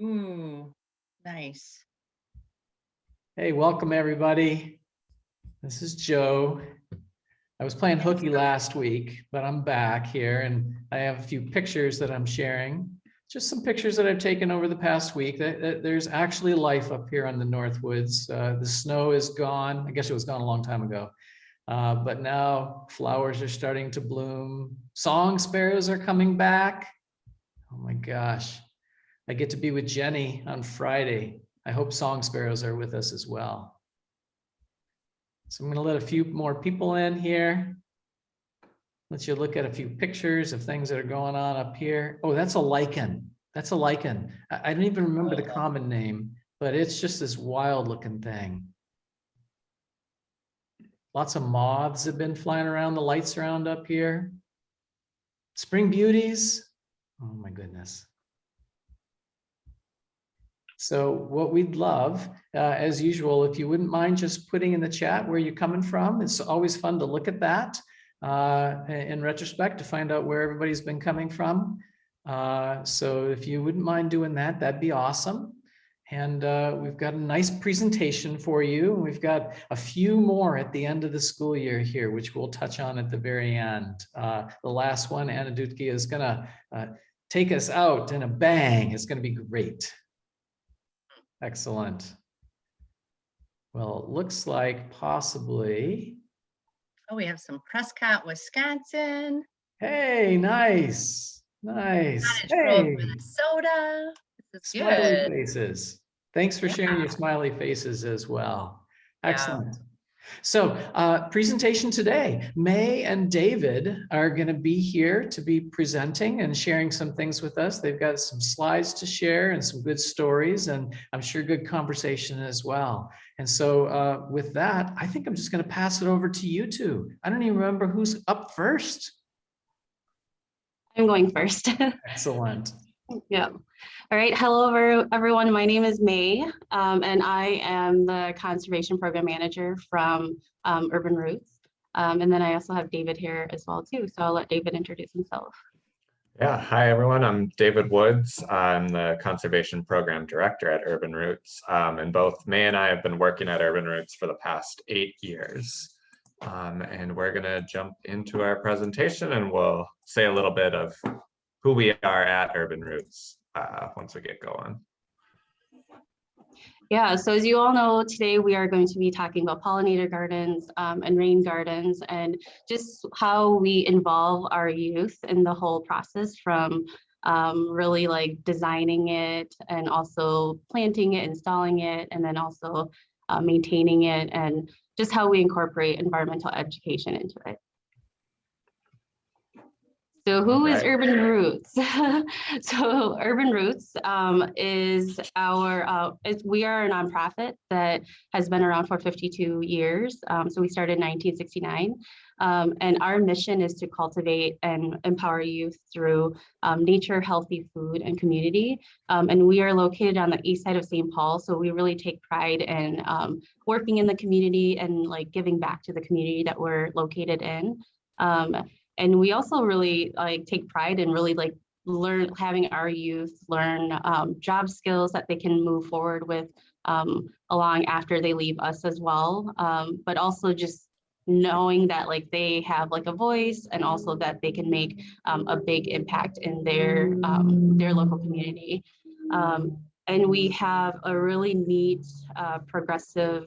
Ooh, nice. Hey, welcome everybody. This is Joe. I was playing hooky last week, but I'm back here and I have a few pictures that I'm sharing. Just some pictures that I've taken over the past week. There's actually life up here on the Northwoods. The snow is gone. I guess it was gone a long time ago. But now flowers are starting to bloom. Song sparrows are coming back. Oh my gosh. I get to be with Jenny on Friday. I hope song sparrows are with us as well. So I'm going to let a few more people in here. Let you look at a few pictures of things that are going on up here. Oh, that's a lichen. That's a lichen. I don't even remember the common name, but it's just this wild looking thing. Lots of moths have been flying around the lights around up here. Spring beauties. Oh my goodness. So what we'd love, as usual, if you wouldn't mind just putting in the chat where you're coming from. It's always fun to look at that in retrospect to find out where everybody's been coming from. So if you wouldn't mind doing that, that'd be awesome. And we've got a nice presentation for you. We've got a few more at the end of the school year here, which we'll touch on at the very end. The last one, Anna Dutke, is gonna take us out in a bang. It's gonna be great. Excellent. Well, it looks like possibly. Oh, we have some Prescott, Wisconsin. Hey, nice, nice. Cottage Grove, Hey, Minnesota. This is smiley good. faces. Thanks for sharing your Yeah. smiley faces as well. Yeah. Excellent. So presentation today, May and David are going to be here to be presenting and sharing some things with us. They've got some slides to share and some good stories, and I'm sure good conversation as well. And so with that, I think I'm just going to pass it over to you two. I don't even remember who's up first. I'm going first. Excellent. Yeah. All right. Hello, everyone. My name is May, and I am the Conservation Program Manager from Urban Roots. And then I also have David here as well, too. So I'll let David introduce himself. Yeah, hi everyone, I'm David Woods. I'm the Conservation Program Director at Urban Roots, and both May and I have been working at Urban Roots for the past 8 years. And we're gonna jump into our presentation and we'll say a little bit of who we are at Urban Roots once we get going. Yeah, so as you all know, today we are going to be talking about pollinator gardens and rain gardens and just how we involve our youth in the whole process from really like designing it and also planting it, installing it, and then also maintaining it, and just how we incorporate environmental education into it. So who is Urban Roots? So Urban Roots is we are a nonprofit that has been around for 52 years. So we started in 1969. And our mission is to cultivate and empower youth through nature, healthy food, and community. And we are located on the east side of St. Paul. So we really take pride in working in the community and like giving back to the community that we're located in. And we also really like take pride in really like having our youth learn job skills that they can move forward with along after they leave us as well. But also just knowing that like they have like a voice and also that they can make a big impact in their local community. And we have a really neat progressive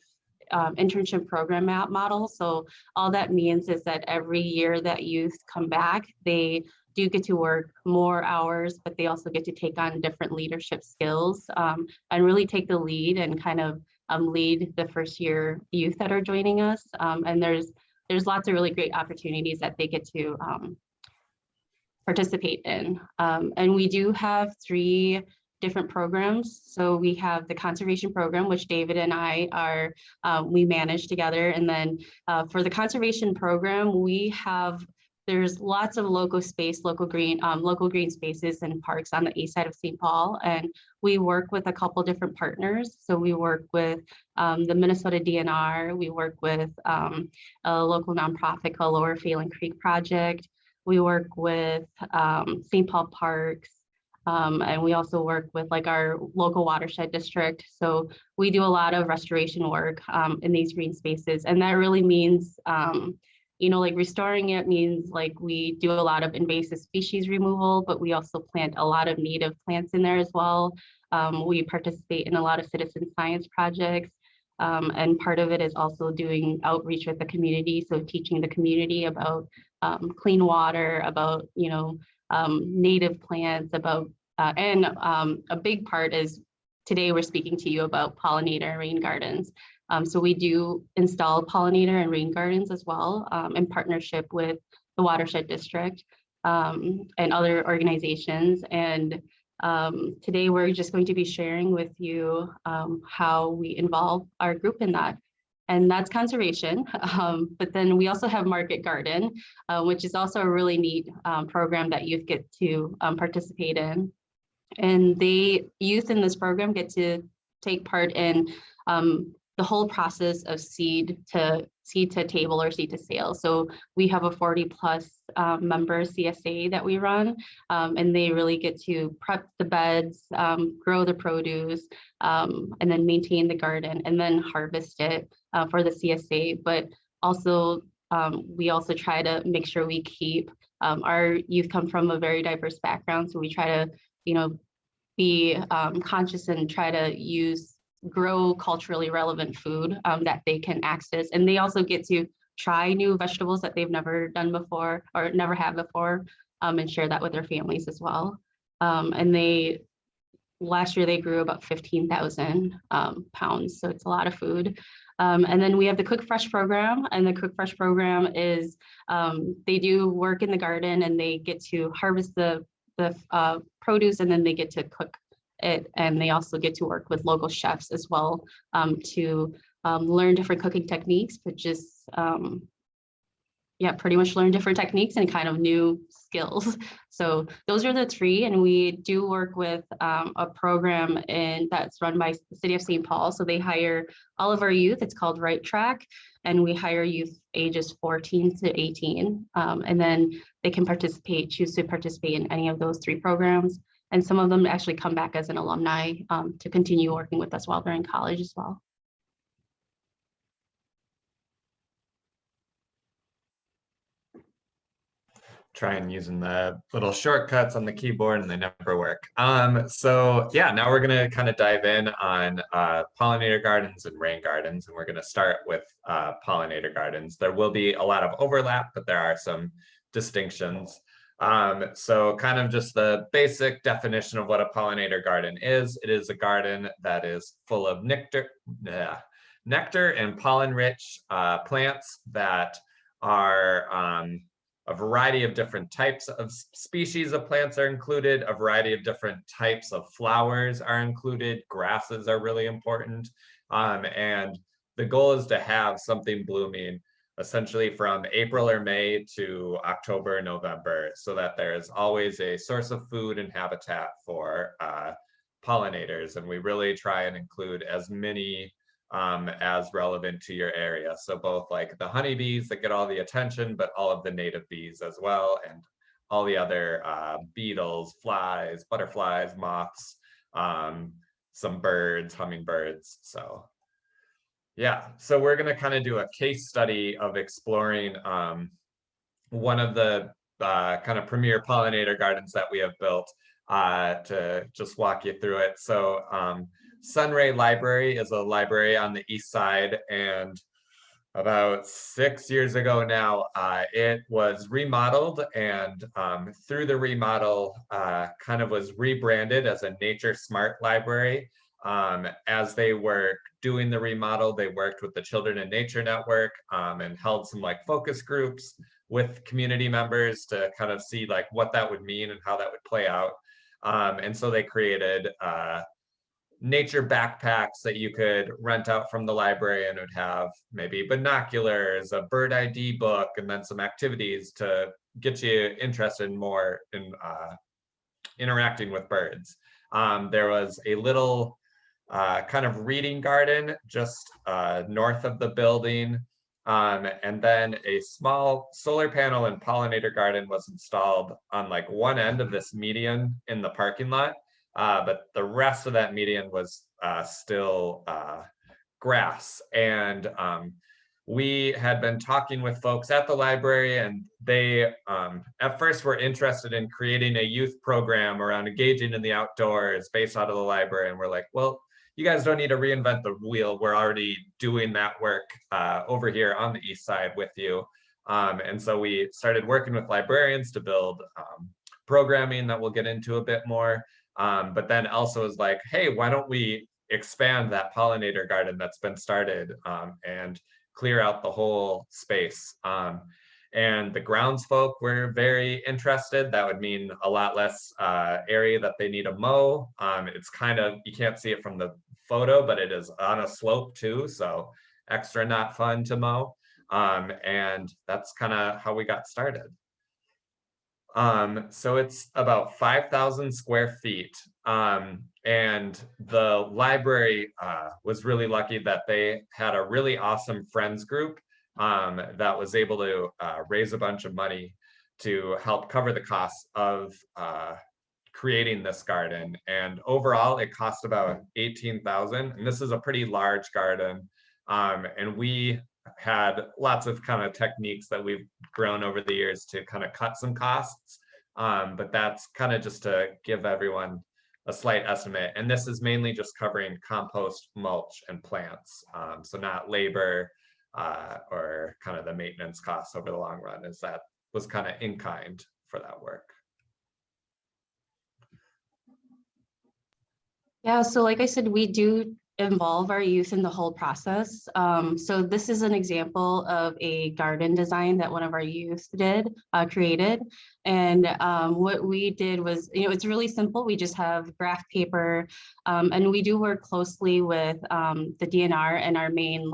internship program model. So all that means is that every year that youth come back, they do get to work more hours, but they also get to take on different leadership skills and really take the lead and kind of lead the first year youth that are joining us. And there's lots of really great opportunities that they get to participate in. And we do have 3 different programs. So we have the conservation program, which David and I are, we manage together. And then for the conservation program, there's lots of local green spaces and parks on the east side of St. Paul. And we work with a couple different partners. So we work with the Minnesota DNR. We work with a local nonprofit called Lower Phelan Creek Project. We work with St. Paul Parks. And we also work with like our local watershed district. So we do a lot of restoration work in these green spaces. And that really means, you know, like restoring it means like we do a lot of invasive species removal, but we also plant a lot of native plants in there as well. We participate in a lot of citizen science projects. And part of it is also doing outreach with the community. So teaching the community about clean water, about, you know, native plants, about, and a big part is today we're speaking to you about pollinator and rain gardens. So we do install pollinator and rain gardens as well in partnership with the Watershed District and other organizations. And today we're just going to be sharing with you how we involve our group in that. And that's conservation. But then we also have Market Garden, which is also a really neat program that youth get to participate in. And youth in this program get to take part in the whole process of seed to table or seed to sale. So we have a 40+ member CSA that we run, and they really get to prep the beds, grow the produce, and then maintain the garden and then harvest it for the CSA. But also, we also try to make sure we keep our youth come from a very diverse background. So we try to, you know, be conscious and try to grow culturally relevant food that they can access. And they also get to try new vegetables that they've never done before or never have before, and share that with their families as well. And last year they grew about 15,000 pounds. So it's a lot of food. And then we have the Cook Fresh program, and the Cook Fresh program is, they do work in the garden and they get to harvest the produce, and then they get to cook it, and they also get to work with local chefs as well to learn different cooking techniques, but just pretty much learn different techniques and kind of new skills. So those are the three, and we do work with a program that's run by the City of St. Paul. So they hire all of our youth. It's called Right Track, and we hire youth ages 14 to 18, and then they can choose to participate in any of those three programs. And some of them actually come back as an alumni to continue working with us while they're in college as well. Try and using the little shortcuts on the keyboard and they never work. So yeah, now we're gonna kind of dive in on pollinator gardens and rain gardens, and we're gonna start with pollinator gardens. There will be a lot of overlap, but there are some distinctions. So kind of just the basic definition of what a pollinator garden is. It is a garden that is full of nectar and pollen-rich plants that are a variety of different types of species of plants are included. A variety of different types of flowers are included. Grasses are really important. And the goal is to have something blooming essentially from April or May to October, November, so that there's always a source of food and habitat for pollinators. And we really try and include as many as relevant to your area. So both like the honeybees that get all the attention, but all of the native bees as well, and all the other beetles, flies, butterflies, moths, some birds, hummingbirds. So yeah, so we're gonna kind of do a case study of exploring one of the kind of premier pollinator gardens that we have built to just walk you through it. So Sunray Library is a library on the east side, and about 6 years ago now, it was remodeled, and through the remodel, kind of was rebranded as a Nature Smart Library. As they were doing the remodel, they worked with the Children in Nature Network and held some like focus groups with community members to kind of see like what that would mean and how that would play out. And so they created nature backpacks that you could rent out from the library, and would have maybe binoculars, a bird ID book, and then some activities to get you interested more in interacting with birds. There was a little kind of reading garden just north of the building And then a small solar panel and pollinator garden was installed on like one end of this median in the parking lot. But the rest of that median was still grass. And we had been talking with folks at the library, and they at first were interested in creating a youth program around engaging in the outdoors based out of the library. And we're like, well, you guys don't need to reinvent the wheel. We're already doing that work over here on the east side with you. And so we started working with librarians to build programming that we'll get into a bit more. But then also is like, hey, why don't we expand that pollinator garden that's been started and clear out the whole space. And the grounds folk were very interested. That would mean a lot less area that they need to mow. It's kind of, you can't see it from the photo, but it is on a slope too. So extra not fun to mow. And that's kind of how we got started. So it's about 5,000 square feet. And the library was really lucky that they had a really awesome friends group that was able to raise a bunch of money to help cover the costs of creating this garden. And overall, it cost about $18,000. And this is a pretty large garden. And we had lots of kind of techniques that we've grown over the years to kind of cut some costs. But that's kind of just to give everyone a slight estimate. And this is mainly just covering compost, mulch, and plants. So not labor or kind of the maintenance costs over the long run, as that was kind of in kind for that work. Yeah, so like I said, we do involve our youth in the whole process. So this is an example of a garden design that one of our youth created. And what we did was, it's really simple. We just have graph paper, and we do work closely with the DNR and our main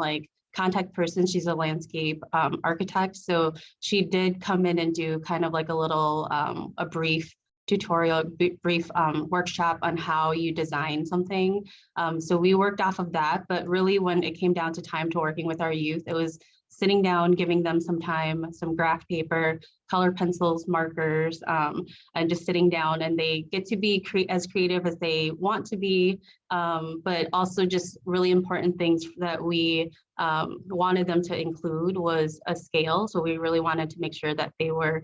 contact person. She's a landscape architect. So she did come in and do kind of like a little, a brief tutorial, brief workshop on how you design something. So we worked off of that, but really when it came down to time to working with our youth, it was sitting down, giving them some time, some graph paper, color pencils, markers, and just sitting down, and they get to be as creative as they want to be, but also just really important things that we wanted them to include was a scale. So we really wanted to make sure that they were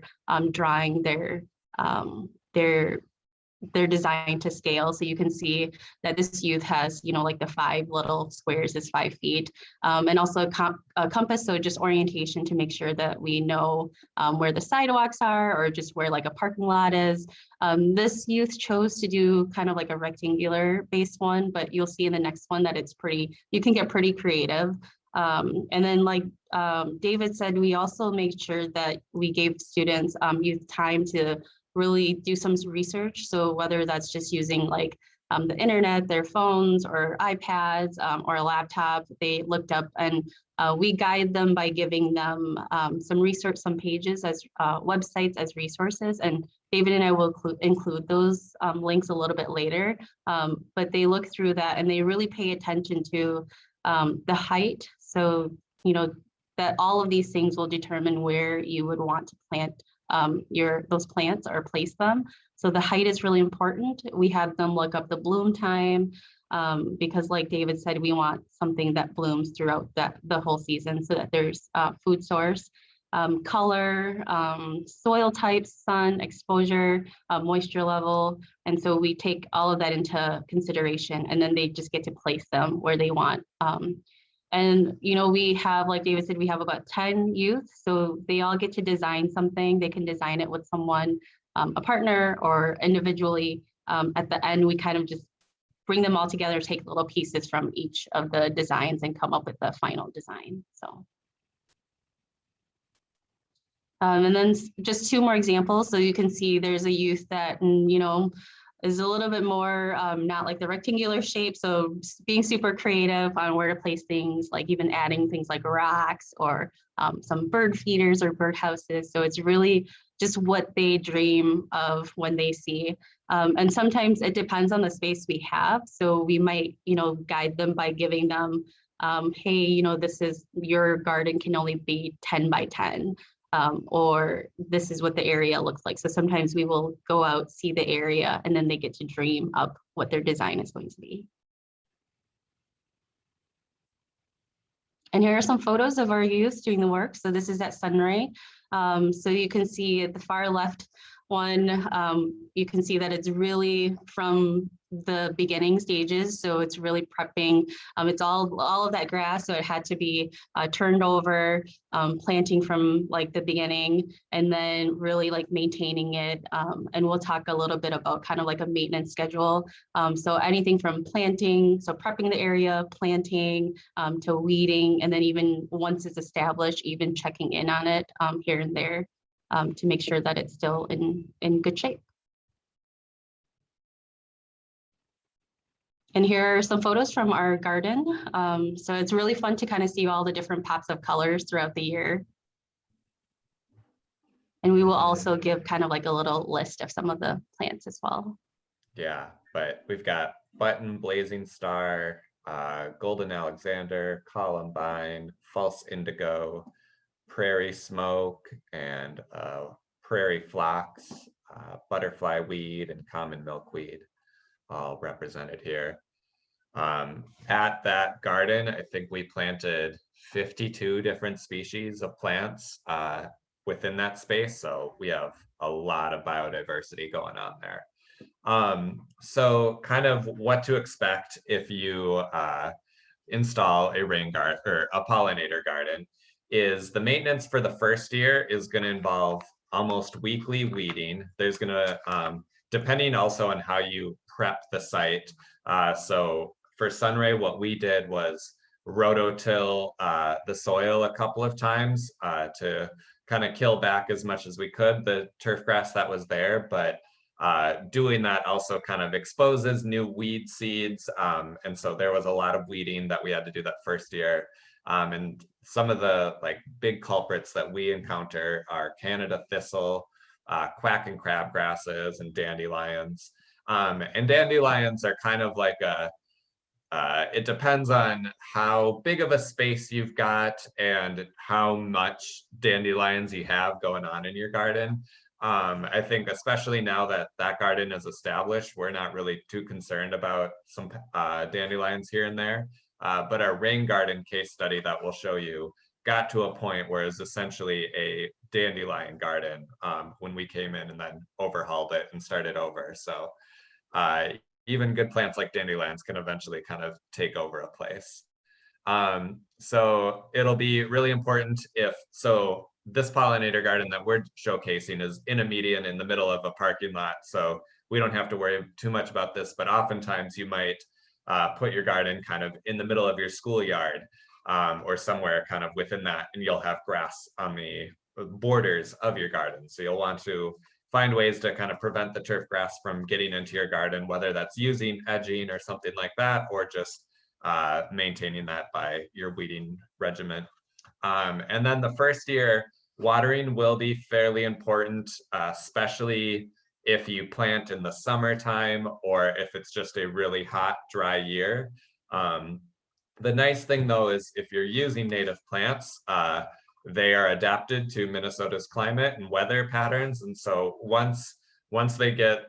drawing their design to scale. So you can see that this youth has, like the 5 little squares is 5 feet, and also a compass. So just orientation to make sure that we know where the sidewalks are, or just where like a parking lot is. This youth chose to do kind of like a rectangular based one, but you'll see in the next one that it's you can get pretty creative. And then like David said, we also made sure that we gave students youth time to really do some research. So whether that's just using like the internet, their phones or iPads or a laptop, they looked up, and we guide them by giving them some research, some pages as websites as resources. And David and I will include those links a little bit later. But they look through that and they really pay attention to the height. So, that all of these things will determine where you would want to plant those plants or place them. So the height is really important. We have them look up the bloom time because like David said, we want something that blooms throughout the whole season so that there's food source, color, soil type, sun, exposure, moisture level. And so we take all of that into consideration, and then they just get to place them where they want. And, we have, like David said, we have about 10 youth. So they all get to design something. They can design it with someone, a partner or individually. At the end, we kind of just bring them all together, take little pieces from each of the designs and come up with the final design. So. And then just 2 more examples. So you can see there's a youth that, is a little bit more not like the rectangular shape. So being super creative on where to place things, like even adding things like rocks or some bird feeders or bird houses. So it's really just what they dream of when they see. And sometimes it depends on the space we have. So we might, guide them by giving them hey, you know, this is your garden can only be 10 by 10. Or this is what the area looks like. So sometimes we will go out, see the area, and then they get to dream up what their design is going to be. And here are some photos of our youth doing the work. So this is at Sunray. So you can see at the far left one, you can see that it's really from the beginning stages. So it's really prepping. It's all of that grass. So it had to be turned over, planting from like the beginning, and then really like maintaining it. And we'll talk a little bit about kind of like a maintenance schedule. So anything from planting, so prepping the area, planting, to weeding, and then even once it's established, even checking in on it here and there to make sure that it's still in good shape. And here are some photos from our garden. So it's really fun to kind of see all the different pops of colors throughout the year. And we will also give kind of like a little list of some of the plants as well. Yeah, but we've got button, blazing star, golden Alexander, columbine, false indigo, prairie smoke, and prairie phlox, butterfly weed, and common milkweed, all represented here. At that garden, I think we planted 52 different species of plants within that space. So we have a lot of biodiversity going on there. So kind of what to expect if you install a rain garden or a pollinator garden is the maintenance for the first year is going to involve almost weekly weeding. There's going to, depending also on how you prep the site. So for Sunray, what we did was rototill the soil a couple of times to kind of kill back as much as we could the turf grass that was there, but doing that also kind of exposes new weed seeds. And so there was a lot of weeding that we had to do that first year. And some of the like big culprits that we encounter are Canada thistle, quack and crabgrasses, and dandelions. And dandelions are kind of like it depends on how big of a space you've got and how much dandelions you have going on in your garden. I think especially now that that garden is established, we're not really too concerned about some dandelions here and there. But our rain garden case study that we'll show you got to a point where it's essentially a dandelion garden when we came in and then overhauled it and started over. So even good plants like dandelions can eventually kind of take over a place. So it'll be really important so this pollinator garden that we're showcasing is in a median in the middle of a parking lot. So we don't have to worry too much about this, but oftentimes you might put your garden kind of in the middle of your schoolyard or somewhere kind of within that, and you'll have grass on the borders of your garden. So you'll want to find ways to kind of prevent the turf grass from getting into your garden, whether that's using edging or something like that, or just maintaining that by your weeding regimen. And then the first year, watering will be fairly important, especially if you plant in the summertime or if it's just a really hot, dry year. The nice thing though is if you're using native plants, they are adapted to Minnesota's climate and weather patterns. And so once they get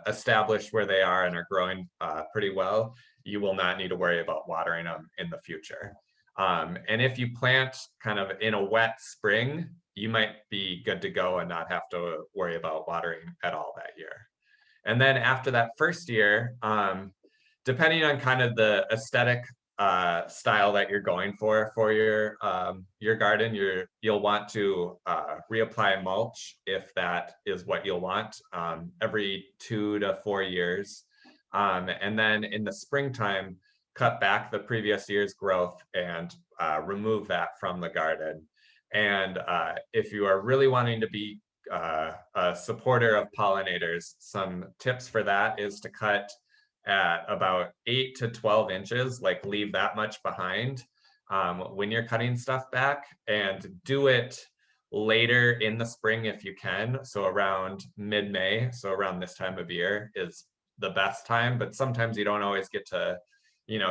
established where they are and are growing pretty well, you will not need to worry about watering them in the future. And if you plant kind of in a wet spring, you might be good to go and not have to worry about watering at all that year. And then after that first year, depending on kind of the aesthetic style that you're going for your garden, you'll want to reapply mulch if that is what you'll want every 2 to 4 years. And then in the springtime, cut back the previous year's growth and remove that from the garden. And if you are really wanting to be a supporter of pollinators, some tips for that is to cut at about 8 to 12 inches, like leave that much behind when you're cutting stuff back, and do it later in the spring if you can. So around mid-May, so around this time of year is the best time, but sometimes you don't always get to,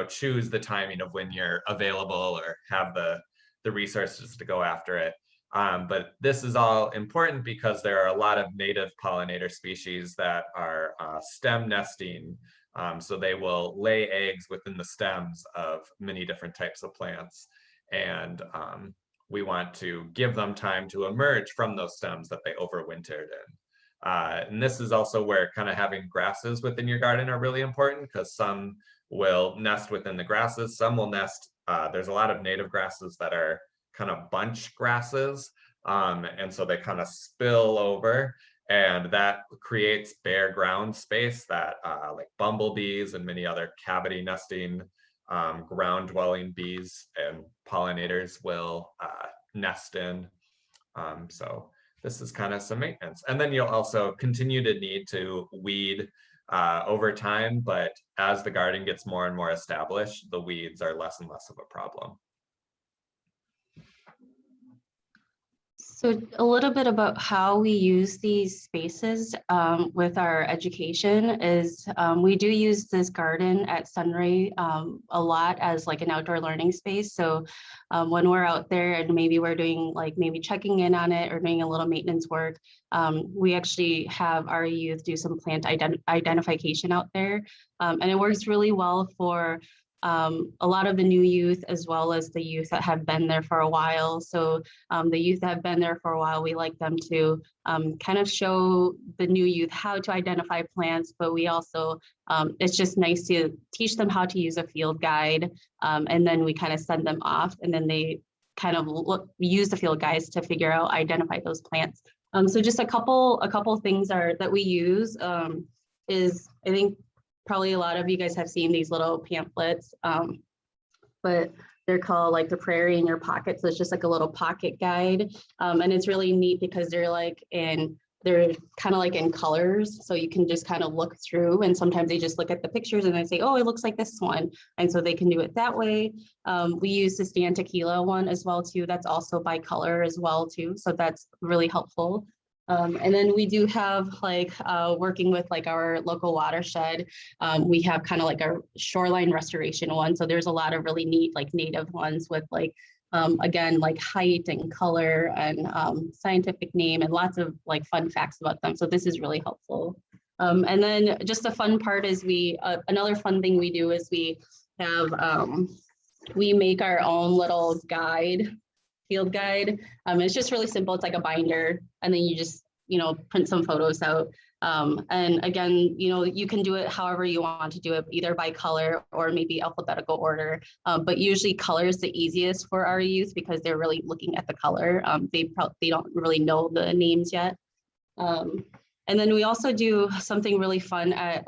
choose the timing of when you're available or have the resources to go after it. But this is all important because there are a lot of native pollinator species that are stem nesting. So they will lay eggs within the stems of many different types of plants. And we want to give them time to emerge from those stems that they overwintered in. And this is also where kind of having grasses within your garden are really important, because some will nest within the grasses, some will nest, there's a lot of native grasses that are kind of bunch grasses. And so they kind of spill over, and that creates bare ground space that like bumblebees and many other cavity nesting ground dwelling bees and pollinators will nest in. So this is kind of some maintenance. And then you'll also continue to need to weed over time, but as the garden gets more and more established, the weeds are less and less of a problem. So a little bit about how we use these spaces with our education is we do use this garden at Sunray a lot as like an outdoor learning space. So when we're out there and maybe we're doing like maybe checking in on it or doing a little maintenance work, we actually have our youth do some plant identification out there. And it works really well for a lot of the new youth as well as the youth that have been there for a while. So the youth that have been there for a while, we like them to kind of show the new youth how to identify plants, but we also, it's just nice to teach them how to use a field guide, and then we kind of send them off, and then they kind of use the field guides to figure out, identify those plants. So just a couple things that we use is, I think, probably a lot of you guys have seen these little pamphlets, but they're called like the Prairie in Your Pocket. So it's just like a little pocket guide. And it's really neat because they're kind of like in colors. So you can just kind of look through, and sometimes they just look at the pictures and they say, oh, it looks like this one. And so they can do it that way. We use the Stand Tequila one as well too. That's also by color as well too. So that's really helpful. And then we do have like working with like our local watershed. We have kind of like a shoreline restoration one. So there's a lot of really neat like native ones with like, again, like height and color and scientific name and lots of like fun facts about them. So this is really helpful. And then just the fun part is another fun thing we do is we make our own little guide, field guide. It's just really simple. It's like a binder, and then you just, print some photos out. And again, you can do it however you want to do it, either by color or maybe alphabetical order. But usually color is the easiest for our youth because they're really looking at the color. They don't really know the names yet. And then we also do something really fun at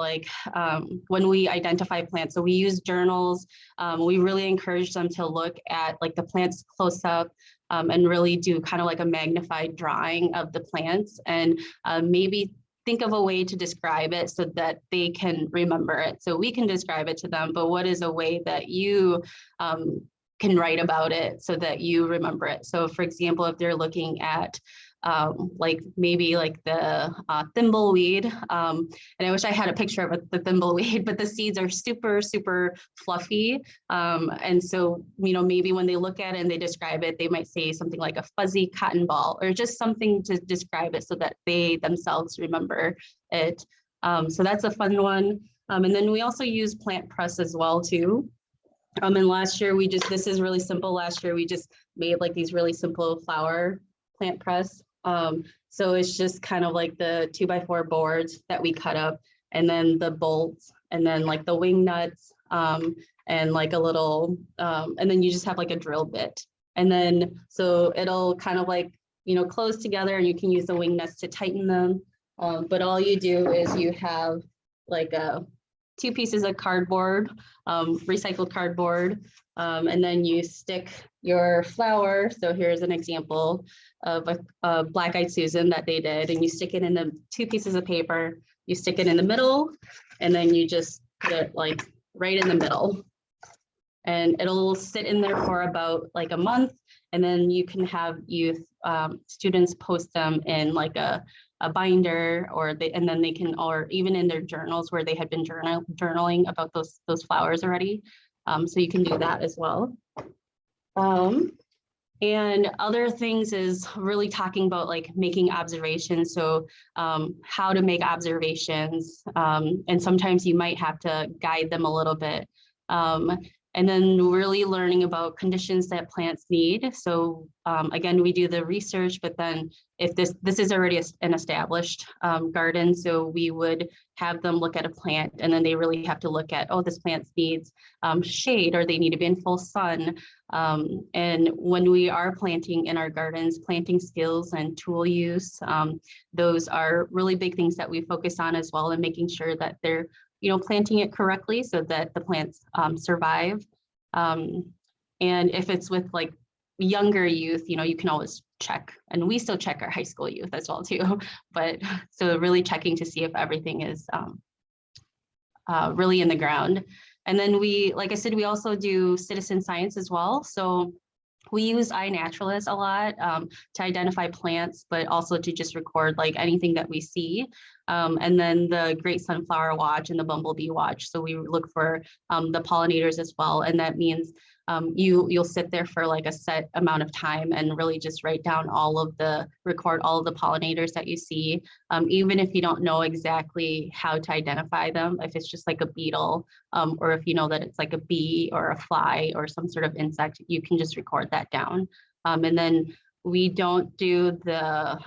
when we identify plants. So we use journals. We really encourage them to look at like the plants close up and really do kind of like a magnified drawing of the plants, and maybe think of a way to describe it so that they can remember it. So we can describe it to them, but what is a way that you can write about it so that you remember it? So for example, if they're looking at maybe like the thimbleweed, and I wish I had a picture of the thimbleweed, but the seeds are super, super fluffy. And so, maybe when they look at it and they describe it, they might say something like a fuzzy cotton ball, or just something to describe it so that they themselves remember it. So that's a fun one. And then we also use plant press as well too. And last year this is really simple. Last year we just made like these really simple flower plant press. So it's just kind of like the 2x4 boards that we cut up, and then the bolts, and then like the wing nuts, and like a little, and then you just have like a drill bit. And then, so it'll kind of like, close together, and you can use the wing nuts to tighten them. But all you do is you have like 2 pieces of cardboard, recycled cardboard, and then you stick your flower. So here's an example of a black-eyed Susan that they did, and you stick it in the 2 pieces of paper, you stick it in the middle, and then you just put it like right in the middle. and it'll sit in there for about like a month. And then you can have youth students post them in like a binder, or and then they can, or even in their journals where they had been journaling about those flowers already. So you can do that as well. And other things is really talking about like making observations. So how to make observations. And sometimes you might have to guide them a little bit. And then really learning about conditions that plants need. So again, we do the research, but then if this is already an established garden, so we would have them look at a plant, and then they really have to look at, oh, this plant needs shade, or they need to be in full sun. And when we are planting in our gardens, planting skills and tool use, those are really big things that we focus on as well, and making sure that they're planting it correctly so that the plants survive. And if it's with like younger youth, you can always check, and we still check our high school youth as well too. But so really checking to see if everything is really in the ground. And then like I said, we also do citizen science as well. So we use iNaturalist a lot to identify plants, but also to just record like anything that we see. And then the Great Sunflower Watch and the Bumblebee Watch. So we look for the pollinators as well. And that means you'll sit there for like a set amount of time and really just write down record all of the pollinators that you see, even if you don't know exactly how to identify them, if it's just like a beetle, or if you know that it's like a bee or a fly or some sort of insect, you can just record that down. And then we don't do the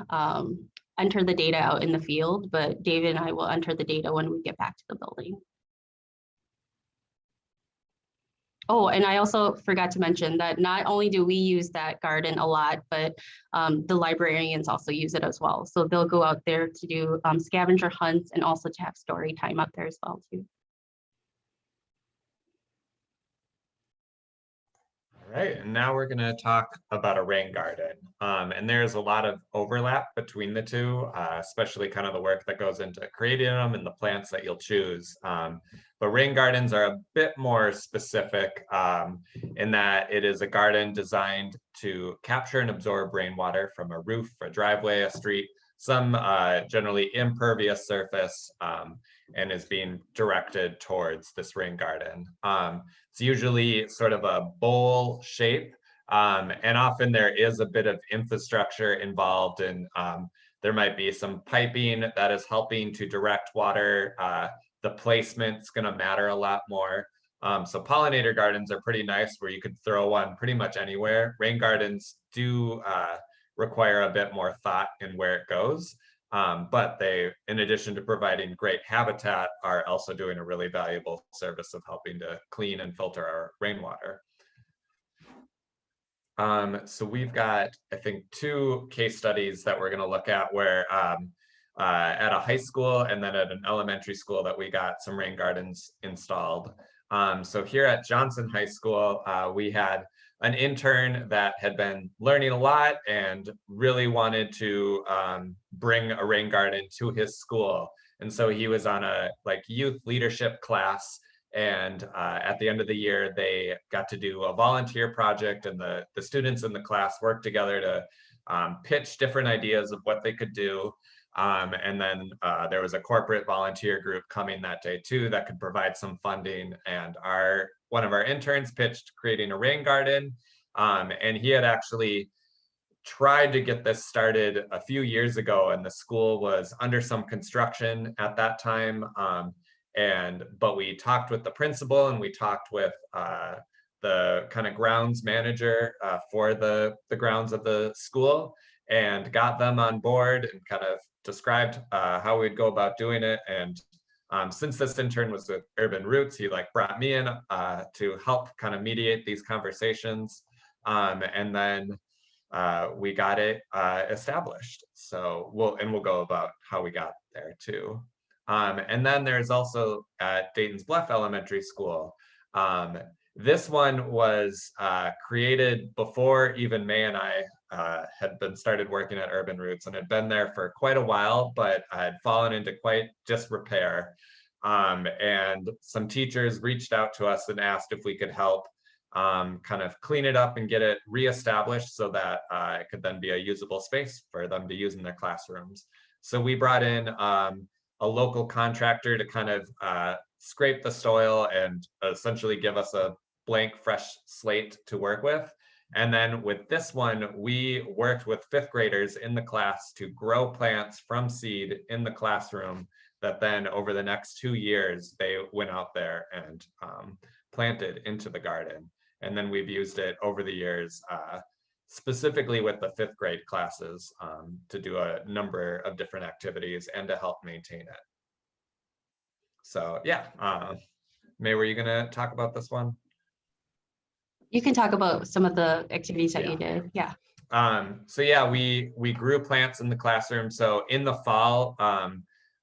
enter the data out in the field, but David and I will enter the data when we get back to the building. Oh, and I also forgot to mention that not only do we use that garden a lot, but the librarians also use it as well. So they'll go out there to do scavenger hunts, and also to have story time up there as well too. All right, and now we're going to talk about a rain garden. And there's a lot of overlap between the two, especially kind of the work that goes into creating them and the plants that you'll choose. But rain gardens are a bit more specific in that it is a garden designed to capture and absorb rainwater from a roof, a driveway, a street, some generally impervious surface, and is being directed towards this rain garden. It's usually sort of a bowl shape, and often there is a bit of infrastructure involved, and there might be some piping that is helping to direct water. The placement's going to matter a lot more. So pollinator gardens are pretty nice, where you could throw one pretty much anywhere. Rain gardens do require a bit more thought in where it goes. But they, in addition to providing great habitat, are also doing a really valuable service of helping to clean and filter our rainwater. So we've got, I think, 2 case studies that we're going to look at where at a high school and then at an elementary school that we got some rain gardens installed. So here at Johnson High School, we had an intern that had been learning a lot and really wanted to bring a rain garden to his school. And so he was on a youth leadership class, and at the end of the year, they got to do a volunteer project, and the students in the class worked together to pitch different ideas of what they could do. And then there was a corporate volunteer group coming that day too that could provide some funding, and one of our interns pitched creating a rain garden, and he had actually tried to get this started a few years ago, and the school was under some construction at that time, but we talked with the principal, and we talked with the kind of grounds manager for the grounds of the school, and got them on board and kind of described how we'd go about doing it. And since this intern was with Urban Roots, he brought me in to help kind of mediate these conversations. And then we got it established. So we'll go about how we got there too. And then there's also at Dayton's Bluff Elementary School. This one was created before even May and I had been started working at Urban Roots, and had been there for quite a while, but had fallen into quite disrepair. And some teachers reached out to us and asked if we could help kind of clean it up and get it reestablished so that it could then be a usable space for them to use in their classrooms. So we brought in a local contractor to kind of scrape the soil and essentially give us a blank, fresh slate to work with. And then with this one, we worked with 5th graders in the class to grow plants from seed in the classroom that then over the next 2 years, they went out there and planted into the garden. And then we've used it over the years, specifically with the 5th grade classes to do a number of different activities and to help maintain it. So yeah, May, were you gonna talk about this one? You can talk about some of the activities that you did. Yeah. So yeah, we grew plants in the classroom. So in the fall,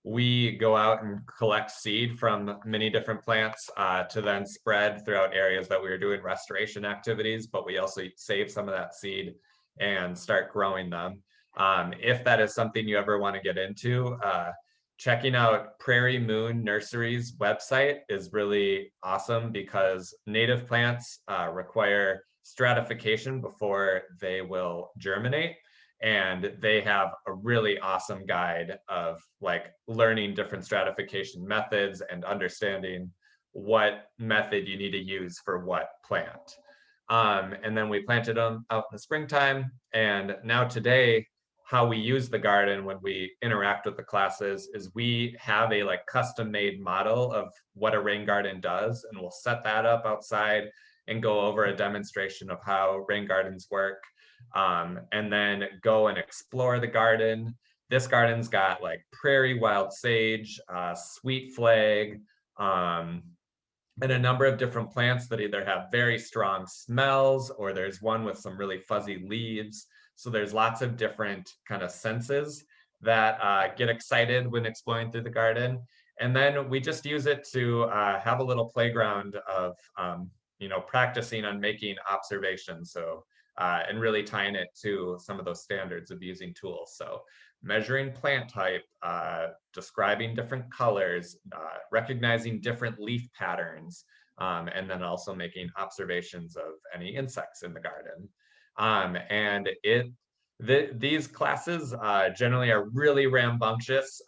we go out and collect seed from many different plants to then spread throughout areas that we were doing restoration activities, but we also save some of that seed and start growing them. If that is something you ever want to get into, checking out Prairie Moon Nursery's website is really awesome because native plants require stratification before they will germinate. And they have a really awesome guide of like learning different stratification methods and understanding what method you need to use for what plant. And then we planted them out in the springtime. And now today, how we use the garden when we interact with the classes is we have a like custom made model of what a rain garden does. And we'll set that up outside and go over a demonstration of how rain gardens work. And then go and explore the garden. This garden's got like prairie wild sage, sweet flag, and a number of different plants that either have very strong smells or there's one with some really fuzzy leaves. So there's lots of different kind of senses that get excited when exploring through the garden. And then we just use it to have a little playground of, practicing on making observations. So and really tying it to some of those standards of using tools. So measuring plant type, describing different colors, recognizing different leaf patterns, and then also making observations of any insects in the garden. And these classes generally are really rambunctious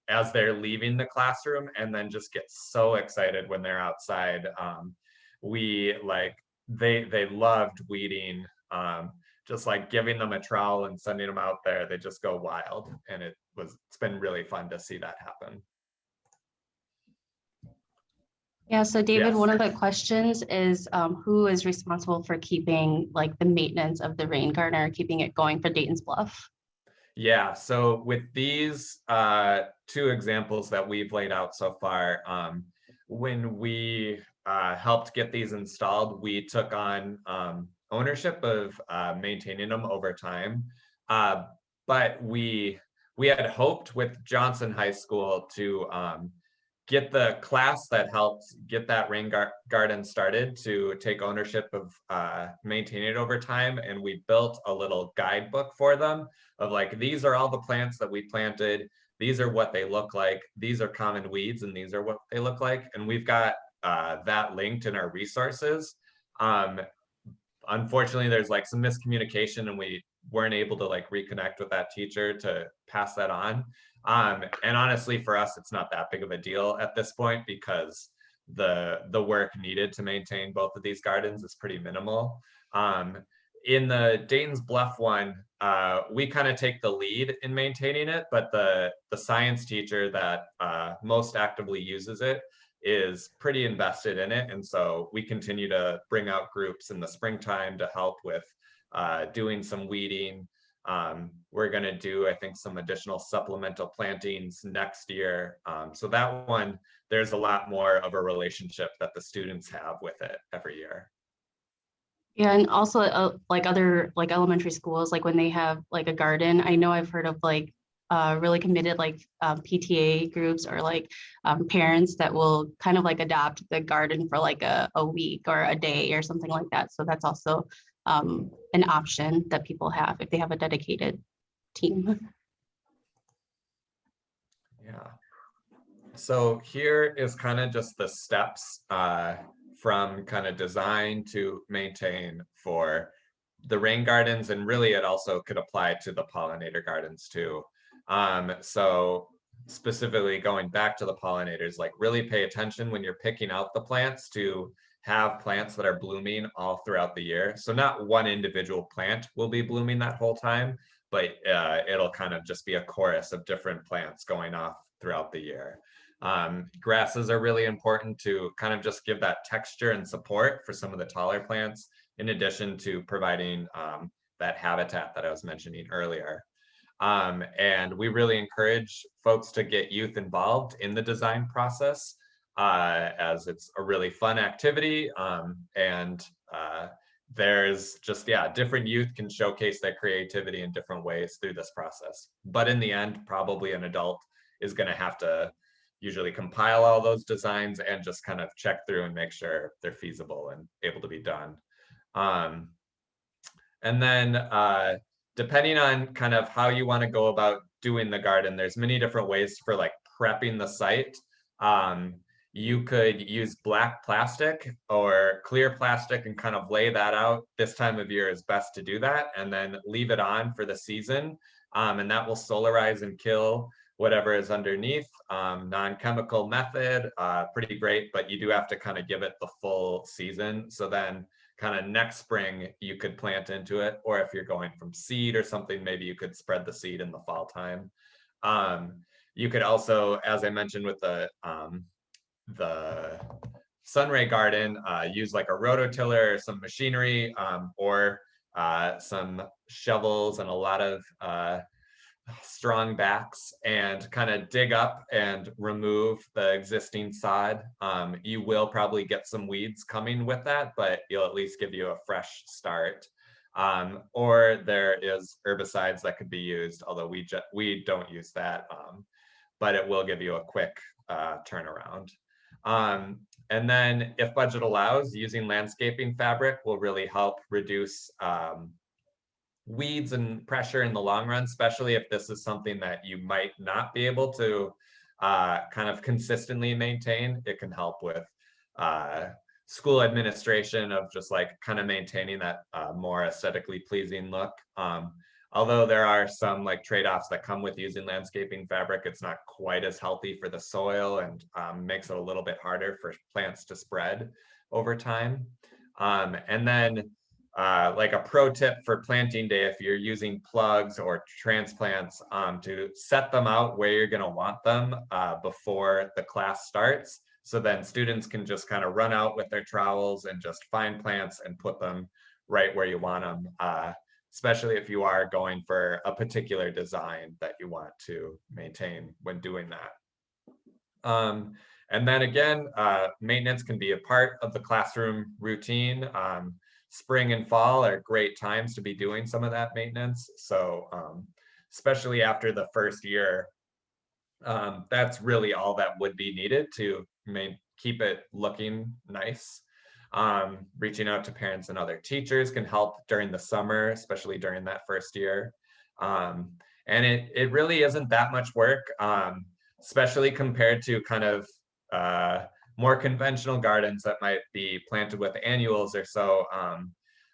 as they're leaving the classroom and then just get so excited when they're outside. They loved weeding, just like giving them a trowel and sending them out there. They just go wild, and it's been really fun to see that happen. Yeah, so David, Yes. one of the questions is who is responsible for keeping like the maintenance of the rain garden or keeping it going for Dayton's Bluff? Yeah, so with these 2 examples that we've laid out so far, when we helped get these installed, we took on ownership of maintaining them over time. But we had hoped with Johnson High School to get the class that helped get that rain garden started to take ownership of maintaining it over time. And we built a little guidebook for them of like, these are all the plants that we planted. These are what they look like. These are common weeds and these are what they look like. And we've got that linked in our resources. Unfortunately, there's like some miscommunication and we weren't able to like reconnect with that teacher to pass that on. And honestly, for us, it's not that big of a deal at this point because the work needed to maintain both of these gardens is pretty minimal. In the Dayton's Bluff one, we kind of take the lead in maintaining it, but the science teacher that most actively uses it is pretty invested in it. And so we continue to bring out groups in the springtime to help with doing some weeding. We're going to do, I think, some additional supplemental plantings next year. So that one, there's a lot more of a relationship that the students have with it every year. Yeah, and also like other like elementary schools, like when they have like a garden, I know I've heard of like really committed like PTA groups or like parents that will kind of like adopt the garden for like a week or a day or something like that. So that's also an option that people have if they have a dedicated team. Yeah. So here is kind of just the steps from kind of design to maintain for the rain gardens, and really it also could apply to the pollinator gardens too. So specifically going back to the pollinators, like really pay attention when you're picking out the plants to have plants that are blooming all throughout the year. So not one individual plant will be blooming that whole time, but it'll kind of just be a chorus of different plants going off throughout the year. Grasses are really important to kind of just give that texture and support for some of the taller plants, in addition to providing that habitat that I was mentioning earlier. And we really encourage folks to get youth involved in the design process, as it's a really fun activity. There's just, yeah, different youth can showcase their creativity in different ways through this process. But in the end, probably an adult is going to have to usually compile all those designs and just kind of check through and make sure they're feasible and able to be done. And then depending on kind of how you want to go about doing the garden, there's many different ways for like prepping the site. You could use black plastic or clear plastic and kind of lay that out. This time of year is best to do that, and then leave it on for the season. And that will solarize and kill whatever is underneath. Non-chemical method, pretty great, but you do have to kind of give it the full season. So then kind of next spring you could plant into it, or if you're going from seed or something, maybe you could spread the seed in the fall time. You could also, as I mentioned with the sunray garden, use like a rototiller or some machinery, or some shovels and a lot of strong backs, and kind of dig up and remove the existing sod. You will probably get some weeds coming with that, but you'll at least give you a fresh start. Or there is herbicides that could be used, although we don't use that, but it will give you a quick turnaround. And then if budget allows, using landscaping fabric will really help reduce weeds and pressure in the long run, especially if this is something that you might not be able to kind of consistently maintain. It can help with school administration of just like kind of maintaining that more aesthetically pleasing look. Although there are some like trade-offs that come with using landscaping fabric, it's not quite as healthy for the soil and makes it a little bit harder for plants to spread over time. And then like a pro tip for planting day, if you're using plugs or transplants, to set them out where you're going to want them before the class starts. So then students can just kind of run out with their trowels and just find plants and put them right where you want them, especially if you are going for a particular design that you want to maintain when doing that. And then again, maintenance can be a part of the classroom routine. Spring and fall are great times to be doing some of that maintenance. So especially after the first year, that's really all that would be needed to keep it looking nice. Reaching out to parents and other teachers can help during the summer, especially during that first year. And it really isn't that much work, especially compared to kind of more conventional gardens that might be planted with annuals or so.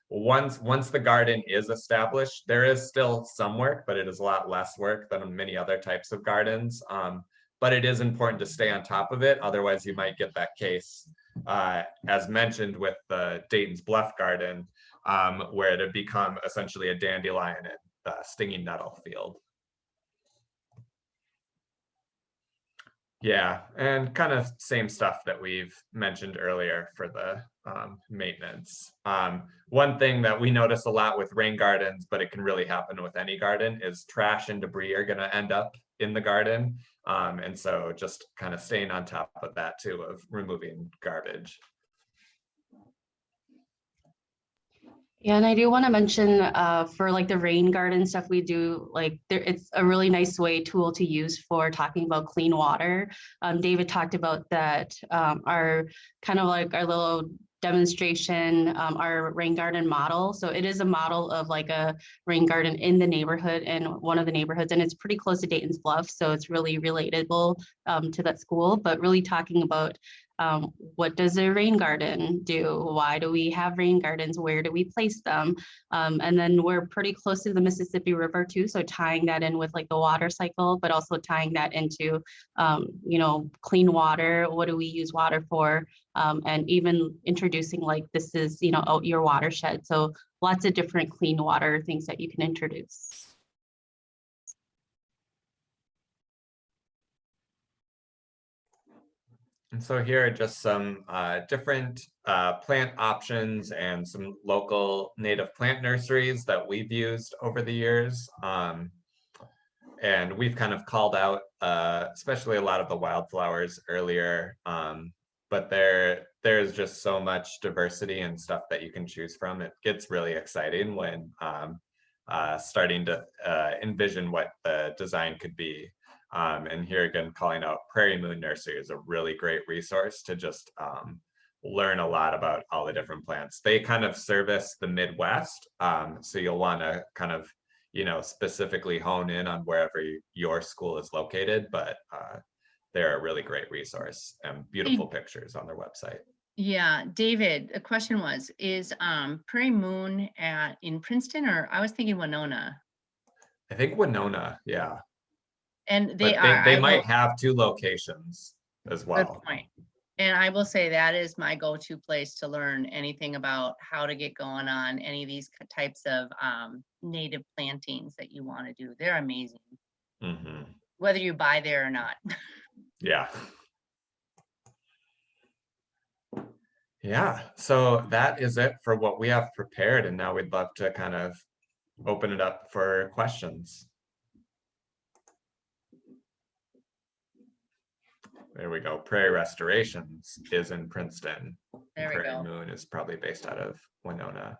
Once the garden is established, there is still some work, but it is a lot less work than many other types of gardens. But it is important to stay on top of it. Otherwise, you might get that case, as mentioned with the Dayton's Bluff garden, where it had become essentially a dandelion and stinging nettle field. Yeah, and kind of same stuff that we've mentioned earlier for the maintenance. One thing that we notice a lot with rain gardens, but it can really happen with any garden, is trash and debris are going to end up in the garden. And so just kind of staying on top of that too, of removing garbage. Yeah, and I do want to mention for like the rain garden stuff we do, like it's a really nice tool to use for talking about clean water. David talked about that, our kind of like our little demonstration, our rain garden model. So it is a model of like a rain garden in the neighborhood, in one of the neighborhoods, and it's pretty close to Dayton's Bluff. So it's really relatable to that school, but really talking about what does a rain garden do? Why do we have rain gardens? Where do we place them? And then we're pretty close to the Mississippi River too. So tying that in with like the water cycle, but also tying that into, you know, clean water. What do we use water for? And even introducing like, this is, you know, out your watershed. So lots of different clean water things that you can introduce. And so here are just some different plant options and some local native plant nurseries that we've used over the years. And we've kind of called out, especially a lot of the wildflowers earlier, but there's just so much diversity and stuff that you can choose from. It gets really exciting when starting to envision what the design could be. And here again, calling out Prairie Moon Nursery is a really great resource to just learn a lot about all the different plants. They kind of service the Midwest, so you'll want to kind of, you know, specifically hone in on wherever your school is located, but they're a really great resource and beautiful pictures on their website. Yeah, David, the question was, is Prairie Moon in Princeton, or I was thinking Winona? I think Winona, yeah. And But they might have two locations as well. Good point. And I will say that is my go-to place to learn anything about how to get going on any of these types of native plantings that you want to do. They're amazing. Mm-hmm. Whether you buy there or not. Yeah. Yeah, so that is it for what we have prepared. And now we'd love to kind of open it up for questions. There we go. Prairie Restorations is in Princeton. There we Prairie go. Moon is probably based out of Winona.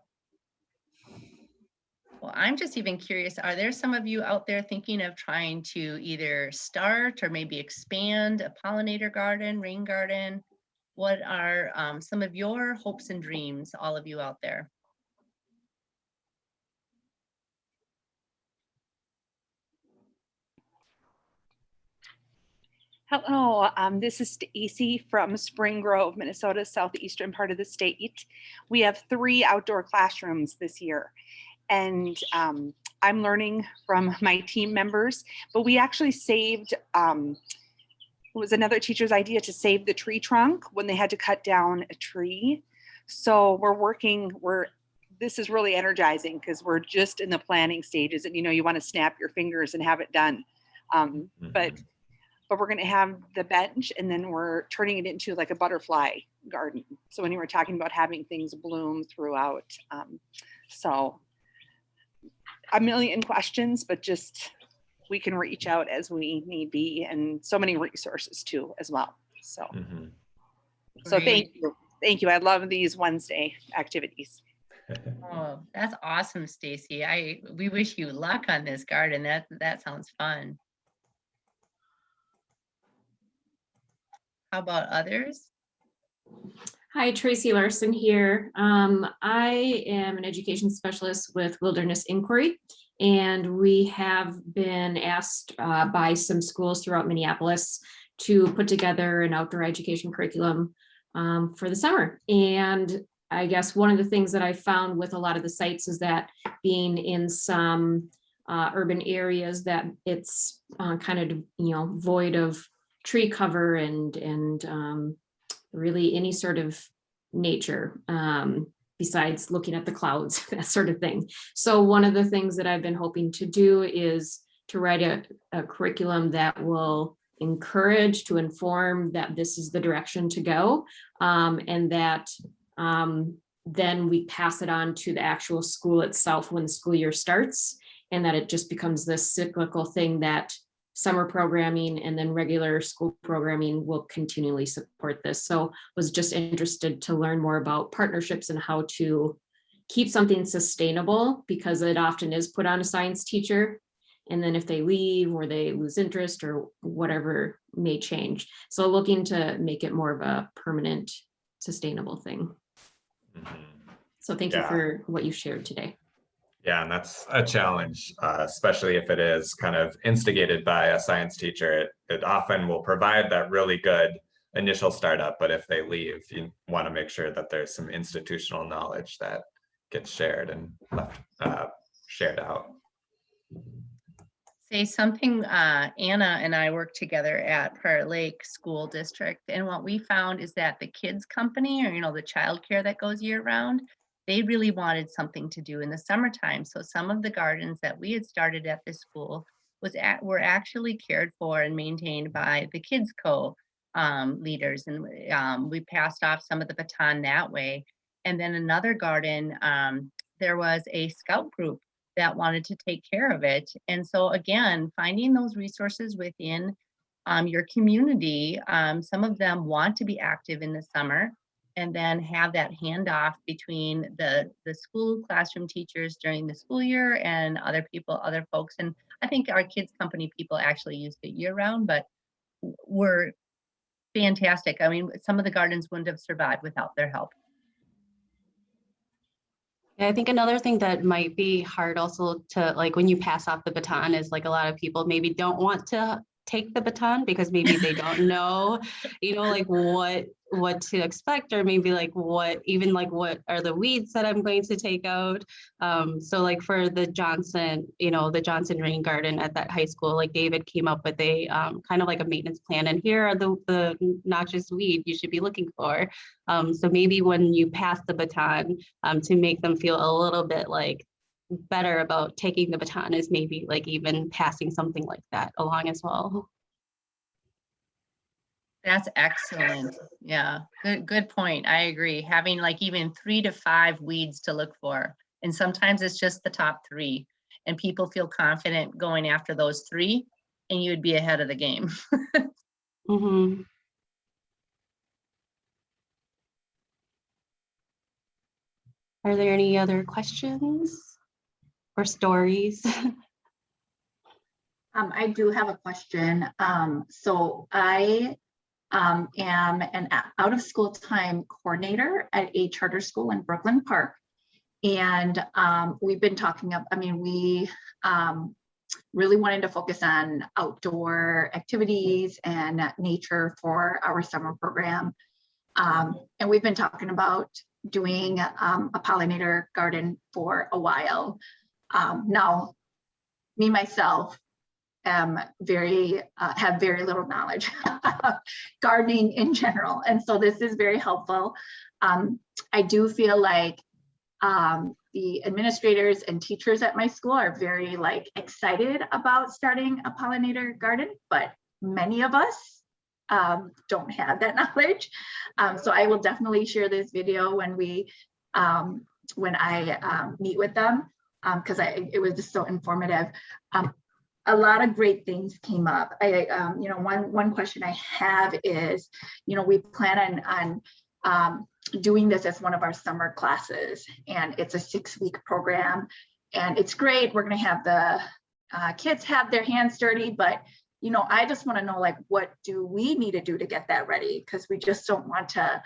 Well, I'm just even curious, are there some of you out there thinking of trying to either start or maybe expand a pollinator garden, rain garden? What are some of your hopes and dreams, all of you out there? Hello, this is Stacy from Spring Grove, Minnesota, southeastern part of the state. We have 3 outdoor classrooms this year, and I'm learning from my team members, but we actually saved, it was another teacher's idea to save the tree trunk when they had to cut down a tree. So this is really energizing because we're just in the planning stages, and you know, you want to snap your fingers and have it done. But we're going to have the bench, and then we're turning it into like a butterfly garden. So when you were talking about having things bloom throughout, so a million questions, but just we can reach out as we need be, and so many resources too as well. So, so thank you. I love these Wednesday activities. Oh, that's awesome, Stacy. We wish you luck on this garden. That sounds fun. How about others? Hi, Tracy Larson here. I am an education specialist with Wilderness Inquiry, and we have been asked by some schools throughout Minneapolis to put together an outdoor education curriculum for the summer. And I guess one of the things that I found with a lot of the sites is that being in some urban areas, that it's kind of, you know, void of tree cover and really any sort of nature besides looking at the clouds, that sort of thing. So one of the things that I've been hoping to do is to write a curriculum that will encourage, to inform that this is the direction to go, and that then we pass it on to the actual school itself when the school year starts, and that it just becomes this cyclical thing that summer programming and then regular school programming will continually support this. So was just interested to learn more about partnerships and how to keep something sustainable, because it often is put on a science teacher, and then if they leave or they lose interest or whatever may change. So looking to make it more of a permanent, sustainable thing. So thank you for what you shared today. Yeah, and that's a challenge, especially if it is kind of instigated by a science teacher. It often will provide that really good initial startup, but if they leave, you want to make sure that there's some institutional knowledge that gets shared and left shared out. Say something, Anna and I worked together at Prior Lake School District, and what we found is that the kids company, or the childcare that goes year round, they really wanted something to do in the summertime. So some of the gardens that we had started at this school were actually cared for and maintained by the Kids Co leaders, and we passed off some of the baton that way. And then another garden, there was a scout group that wanted to take care of it. And so again, finding those resources within your community, some of them want to be active in the summer, and then have that handoff between the school classroom teachers during the school year and other folks. And I think our kids company people actually used it year round, but were fantastic. I mean, some of the gardens wouldn't have survived without their help. I think another thing that might be hard also to, like, when you pass off the baton is, like, a lot of people maybe don't want to take the baton because maybe they don't know, like what to expect, or maybe like what are the weeds that I'm going to take out. So like for the Johnson Rain Garden at that high school, like David came up with a kind of like a maintenance plan, and here are the noxious weed you should be looking for. So maybe when you pass the baton, to make them feel a little bit like better about taking the baton, is maybe like even passing something like that along as well. That's excellent. Yeah, good point. I agree. Having like even 3 to 5 weeds to look for, and sometimes it's just the top 3, and people feel confident going after those 3, and you'd be ahead of the game. Mm-hmm. Are there any other questions or stories? I do have a question. So I am an out of school time coordinator at a charter school in Brooklyn Park. And we've been talking we really wanted to focus on outdoor activities and nature for our summer program. And we've been talking about doing a pollinator garden for a while. Now, me myself am have very little knowledge of gardening in general, and so this is very helpful. I do feel like the administrators and teachers at my school are very excited about starting a pollinator garden, but many of us don't have that knowledge. So I will definitely share this video when I meet with them, because it was just so informative. A lot of great things came up. One question I have is, we plan on doing this as one of our summer classes, and it's a 6-week program, and it's great. We're going to have the kids have their hands dirty, but I just want to know, what do we need to do to get that ready? Because we just don't want to,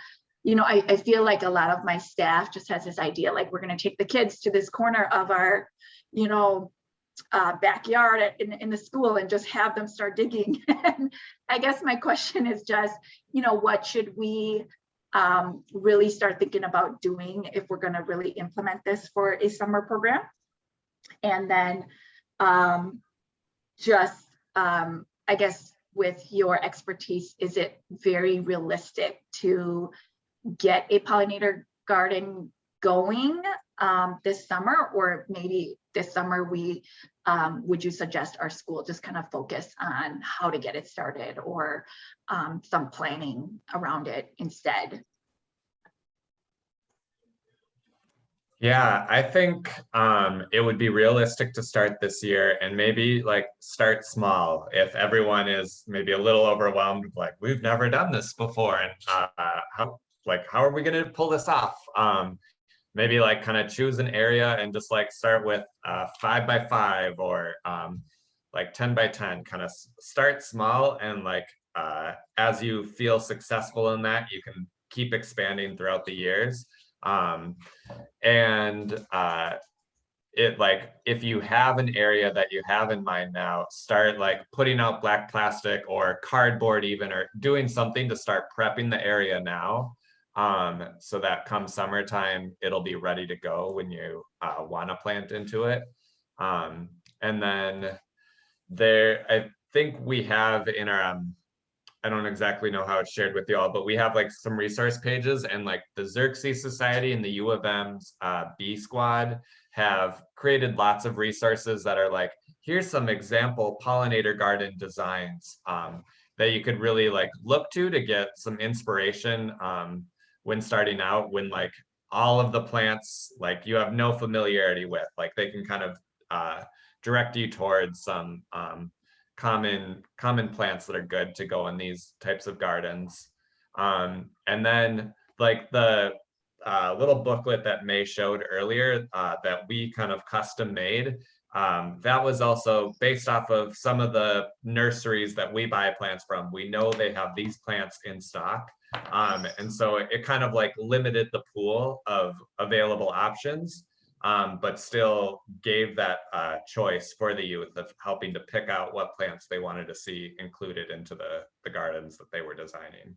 I feel like a lot of my staff just has this idea, we're going to take the kids to this corner of our, backyard in the school and just have them start digging. And I guess my question is just, what should we really start thinking about doing if we're going to really implement this for a summer program? And then I guess with your expertise, is it very realistic to get a pollinator garden going this summer, or maybe this summer would you suggest our school just kind of focus on how to get it started, or some planning around it instead? Yeah, I think it would be realistic to start this year, and maybe start small. If everyone is maybe a little overwhelmed, we've never done this before, and how are we going to pull this off? Maybe kind of choose an area and just start with 5 by 5 or 10 by 10. Kind of start small, and as you feel successful in that, you can keep expanding throughout the years. And if you have an area that you have in mind now, start like putting out black plastic or cardboard even, or doing something to start prepping the area now. So that come summertime, it'll be ready to go when you want to plant into it. And then I think we have in our, I don't exactly know how it's shared with you all, but we have like some resource pages, and like the Xerxes Society and the U of M's B Squad have created lots of resources that are like, here's some example pollinator garden designs that you could really like look to get some inspiration when starting out, when like all of the plants like you have no familiarity with, like they can kind of direct you towards some common plants that are good to go in these types of gardens. And then like the little booklet that May showed earlier that we kind of custom made, that was also based off of some of the nurseries that we buy plants from. We know they have these plants in stock. And so it kind of like limited the pool of available options, but still gave that choice for the youth of helping to pick out what plants they wanted to see included into the gardens that they were designing.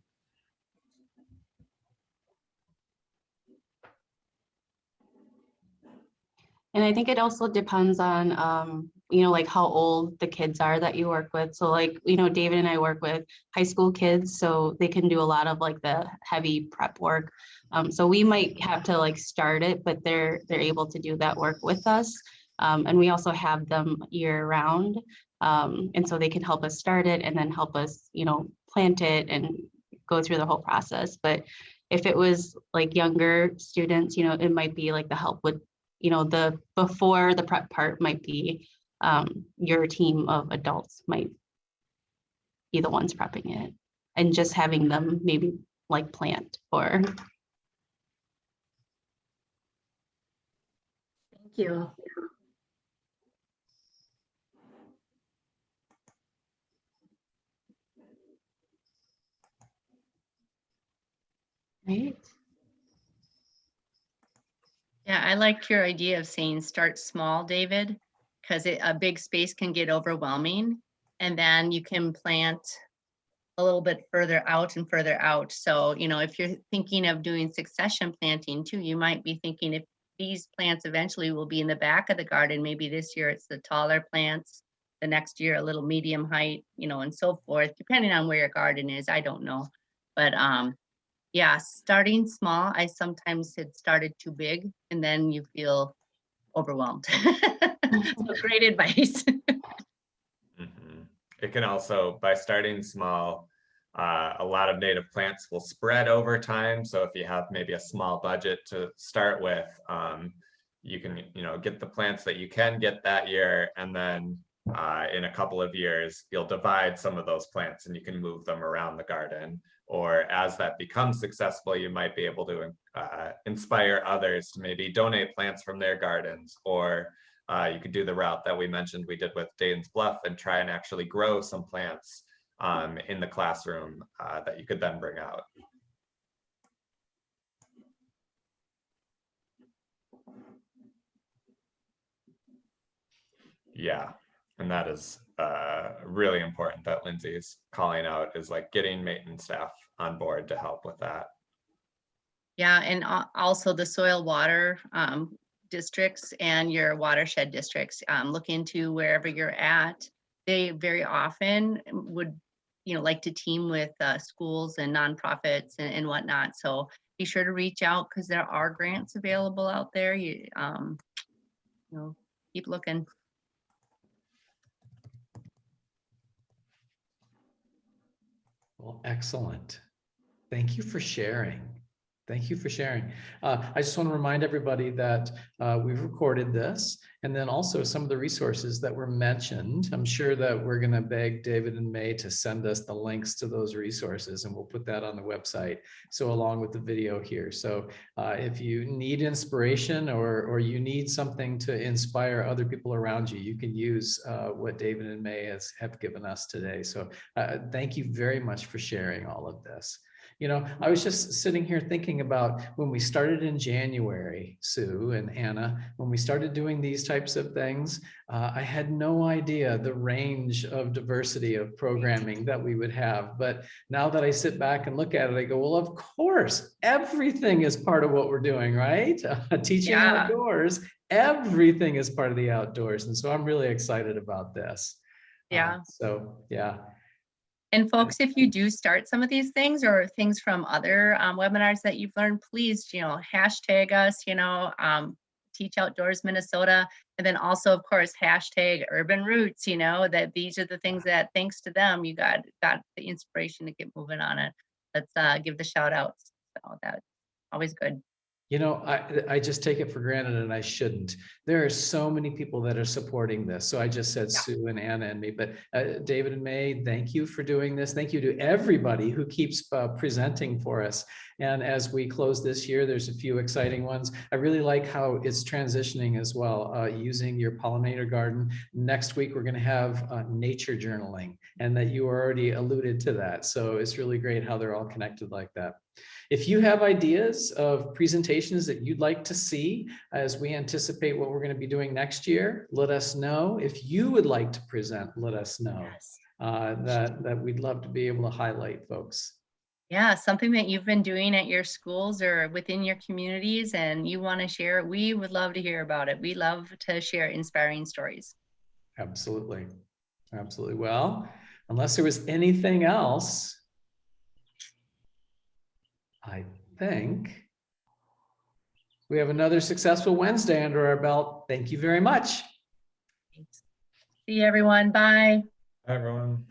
And I think it also depends on, you know, like how old the kids are that you work with. So like, you know, David and I work with high school kids, so they can do a lot of like the heavy prep work. So we might have to like start it, but they're able to do that work with us. And we also have them year round. And so they can help us start it and then help us, you know, plant it and go through the whole process. But if it was like younger students, you know, it might be like the help with, you know, the before the prep part might be your team of adults might be the ones prepping it, and just having them maybe like plant or. Thank you. Right. Yeah, I liked your idea of saying start small, David, because a big space can get overwhelming, and then you can plant a little bit further out and further out. So, you know, if you're thinking of doing succession planting too, you might be thinking if these plants eventually will be in the back of the garden, maybe this year it's the taller plants, the next year a little medium height, you know, and so forth, depending on where your garden is. I don't know. But yeah, starting small, I sometimes had started too big and then you feel overwhelmed. So great advice. It can also, by starting small, a lot of native plants will spread over time. So if you have maybe a small budget to start with, you can, you know, get the plants that you can get that year, and then in a couple of years, you'll divide some of those plants and you can move them around the garden. Or as that becomes successful, you might be able to inspire others to maybe donate plants from their gardens, or you could do the route that we mentioned we did with Dane's Bluff and try and actually grow some plants in the classroom that you could then bring out. Yeah, and that is really important that Lindsay's calling out, is like getting maintenance staff on board to help with that. Yeah, and also the soil water districts and your watershed districts, look into wherever you're at. They very often would, you know, like to team with schools and nonprofits and whatnot. So be sure to reach out, because there are grants available out there. You know, keep looking. Well, excellent. Thank you for sharing. Thank you for sharing. I just want to remind everybody that we've recorded this, and then also some of the resources that were mentioned. I'm sure that we're going to beg David and May to send us the links to those resources, and we'll put that on the website. So along with the video here. So if you need inspiration or you need something to inspire other people around you, you can use what David and May have given us today. So thank you very much for sharing all of this. You know, I was just sitting here thinking about when we started in January, Sue and Anna, when we started doing these types of things, I had no idea the range of diversity of programming that we would have. But now that I sit back and look at it, I go, well, of course, everything is part of what we're doing, right? Teaching Yeah. outdoors, everything is part of the outdoors. And so I'm really excited about this. Yeah. So, yeah. And folks, if you do start some of these things or things from other webinars that you've learned, please, you know, hashtag us, you know, Teach Outdoors Minnesota, and then also, of course, hashtag Urban Roots, you know, that these are the things that thanks to them, you got the inspiration to get moving on it. Let's give the shout outs. So that's always good. You know, I just take it for granted, and I shouldn't. There are so many people that are supporting this. So I just said Sue and Anna and me, but David and May, thank you for doing this. Thank you to everybody who keeps presenting for us. And as we close this year, there's a few exciting ones. I really like how it's transitioning as well, using your pollinator garden. Next week, we're going to have nature journaling, and that you already alluded to that. So it's really great how they're all connected like that. If you have ideas of presentations that you'd like to see as we anticipate what we're going to be doing next year, let us know. If you would like to present, let us know. Yes. That we'd love to be able to highlight, folks. Yeah, something that you've been doing at your schools or within your communities and you want to share, we would love to hear about it. We love to share inspiring stories. Absolutely. Absolutely. Well, unless there was anything else, I think we have another successful Wednesday under our belt. Thank you very much. See you, everyone. Bye. Hi, everyone.